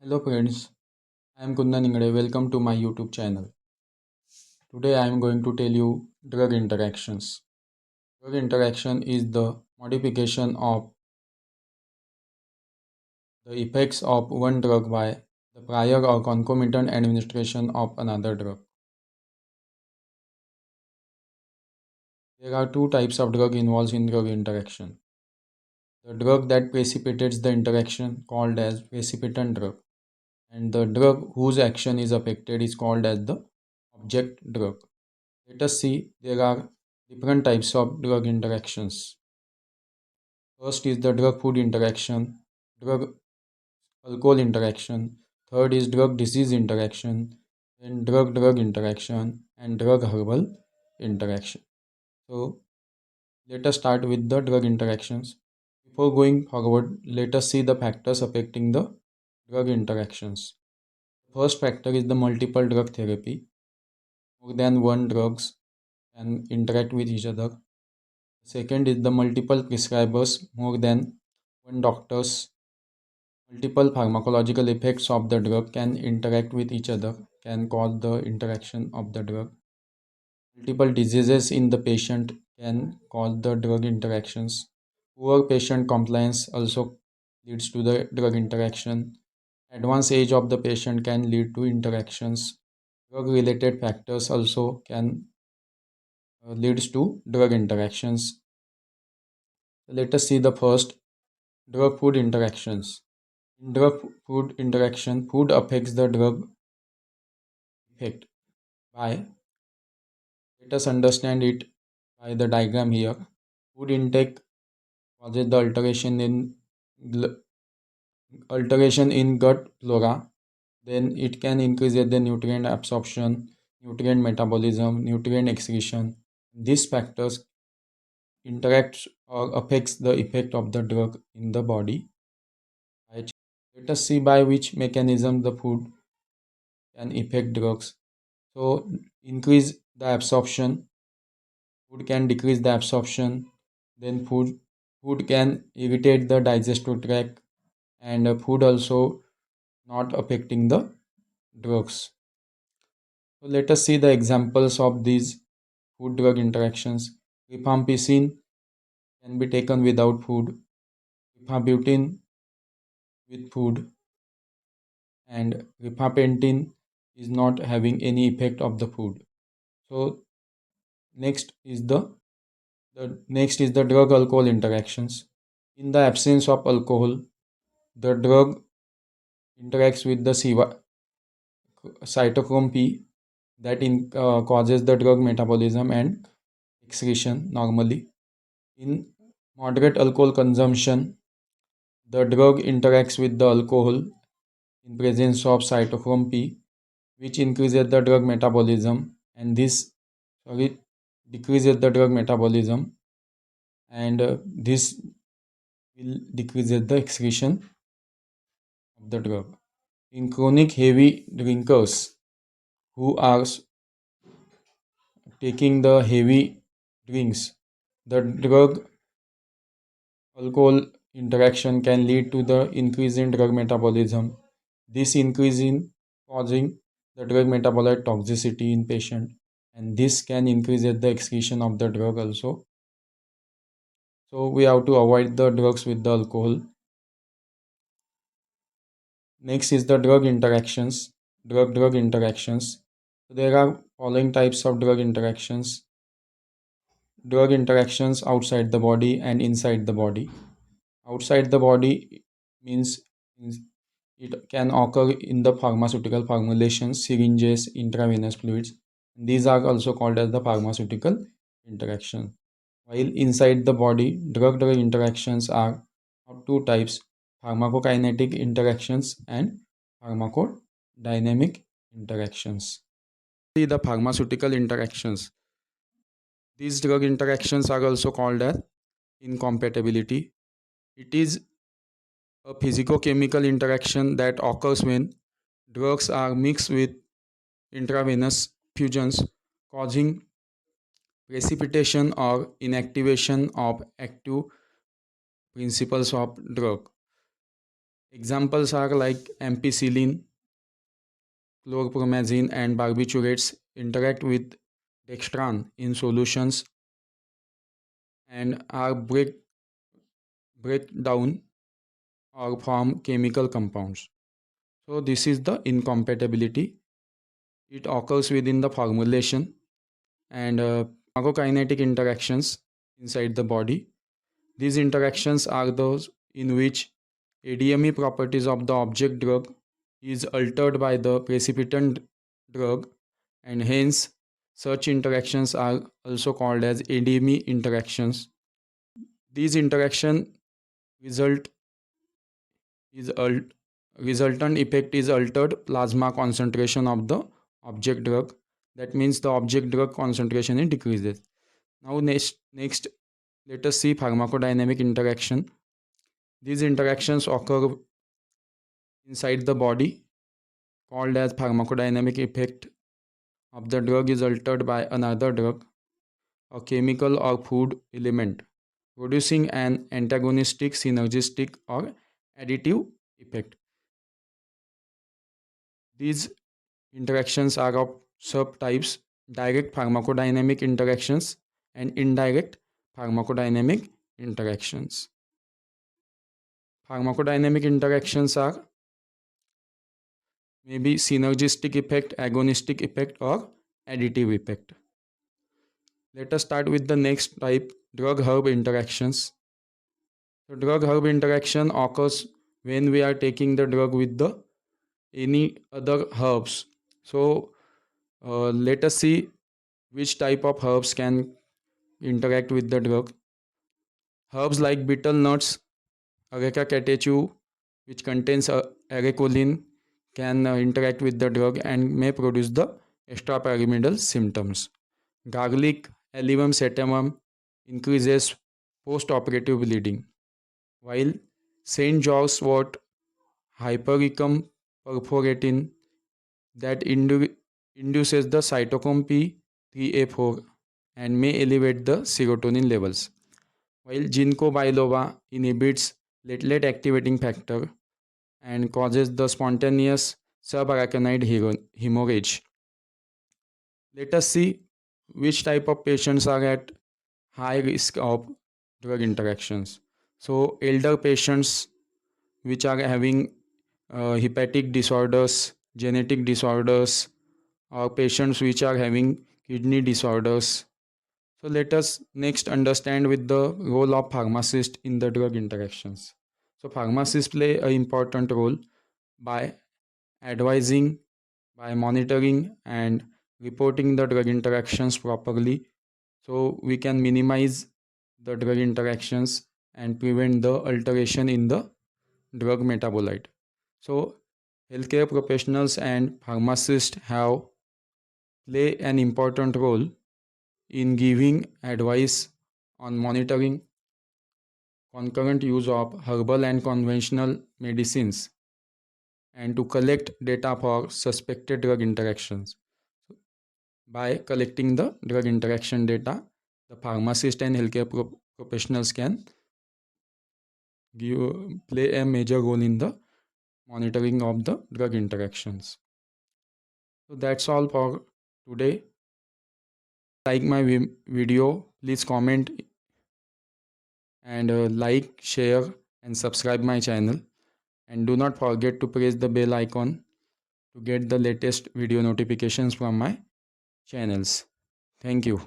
Hello friends, I am Kundan Ingade. Welcome to my YouTube channel. Today I am going to tell you drug interactions. Drug interaction is the modification of the effects of one drug by the prior or concomitant administration of another drug. There are two types of drug involved in drug interaction. The drug that precipitates the interaction called as precipitant drug, and the drug whose action is affected is called as the object drug. Let us see there are different types of drug interactions. First is the drug food interaction, drug alcohol interaction, third is drug disease interaction, then drug drug interaction, and drug herbal interaction. So, let us start with the drug interactions. Before going forward, let us see the factors affecting the drug interactions. First factor is the multiple drug therapy. More than one drugs can interact with each other. Second is the multiple prescribers, more than one doctors. Multiple pharmacological effects of the drug can interact with each other, can cause the interaction of the drug. Multiple diseases in the patient can cause the drug interactions. Poor patient compliance also leads to the drug interaction. Advanced age of the patient can lead to interactions. Drug related factors also can leads to drug interactions. Let us see the first drug food interactions. In drug food interaction, food affects the drug effect by, let us understand it by the diagram here. Food intake causes the alteration in gut flora. Then it can increase the nutrient absorption, nutrient metabolism, nutrient excretion. These factors interact or affects the effect of the drug in the body. Let us see by which mechanism the food can affect drugs. So increase the absorption. Food can decrease the absorption. Then food can irritate the digestive tract, and food also not affecting the drugs. So let us see the examples of these food drug interactions. Rifampicin can be taken without food. Rifabutin with food, and rifampicin is not having any effect of the food. So next is the drug alcohol interactions. In the absence of alcohol, the drug interacts with the cytochrome P that causes the drug metabolism and excretion normally. In moderate alcohol consumption, the drug interacts with the alcohol in presence of cytochrome P, which increases the drug metabolism, and this decreases the drug metabolism, and this will decrease the excretion of the drug. In chronic heavy drinkers who are taking the heavy drinks, the drug alcohol interaction can lead to the increase in drug metabolism. This increase in causing the drug metabolite toxicity in patient, and this can increase the excretion of the drug also. So we have to avoid the drugs with the alcohol. Next is the drug interactions, drug interactions. There are following types of drug interactions. Drug interactions outside the body and inside the body. Outside the body means it can occur in the pharmaceutical formulations, syringes, intravenous fluids. These are also called as the pharmaceutical interaction. While inside the body, drug-drug interactions are of two types: pharmacokinetic interactions and pharmacodynamic interactions. See the pharmaceutical interactions. These drug interactions are also called as incompatibility. It is a physicochemical interaction that occurs when drugs are mixed with intravenous fusions, causing precipitation or inactivation of active principles of drug. Examples are like ampicillin, chlorpromazine, and barbiturates interact with dextran in solutions and are break down or form chemical compounds. So this is the incompatibility. It occurs within the formulation and pharmacokinetic interactions inside the body. These interactions are those in which ADME properties of the object drug is altered by the precipitant drug, and hence such interactions are also called as ADME interactions. These interaction result is resultant effect is altered plasma concentration of the object drug. That means the object drug concentration is decreases. Now next let us see pharmacodynamic interaction. These interactions occur inside the body called as pharmacodynamic effect of the drug is altered by another drug, a chemical or food element, producing an antagonistic, synergistic, or additive effect. These interactions are of subtypes: direct pharmacodynamic interactions and indirect pharmacodynamic interactions. Pharmacodynamic interactions are maybe synergistic effect, agonistic effect, or additive effect. Let us start with the next type, drug herb interactions. The drug herb interaction occurs when we are taking the drug with the any other herbs. So let us see which type of herbs can interact with the drug. Herbs like betel nuts, Areca catechu, which contains arecolin, can interact with the drug and may produce the extrapyramidal symptoms. Garlic, Allium sativum, increases post-operative bleeding, while St. George's wort, Hypericum perforatin, that induces the cytochrome P3A4 and may elevate the serotonin levels, while Ginkgo biloba inhibits platelet activating factor and causes the spontaneous subarachnoid hemorrhage. Let us see which type of patients are at high risk of drug interactions. So, elder patients which are having hepatic disorders, genetic disorders, or patients which are having kidney disorders. So let us next understand with the role of pharmacist in the drug interactions. So pharmacists play an important role by advising, by monitoring and reporting the drug interactions properly, so we can minimize the drug interactions and prevent the alteration in the drug metabolite. So healthcare professionals and pharmacists have play an important role in giving advice on monitoring concurrent use of herbal and conventional medicines and to collect data for suspected drug interactions. By collecting the drug interaction data, the pharmacist and healthcare professionals can play a major role in the monitoring of the drug interactions. So that's all for today. Like my video, please comment and like, share and subscribe my channel, and do not forget to press the bell icon to get the latest video notifications from my channels. Thank you.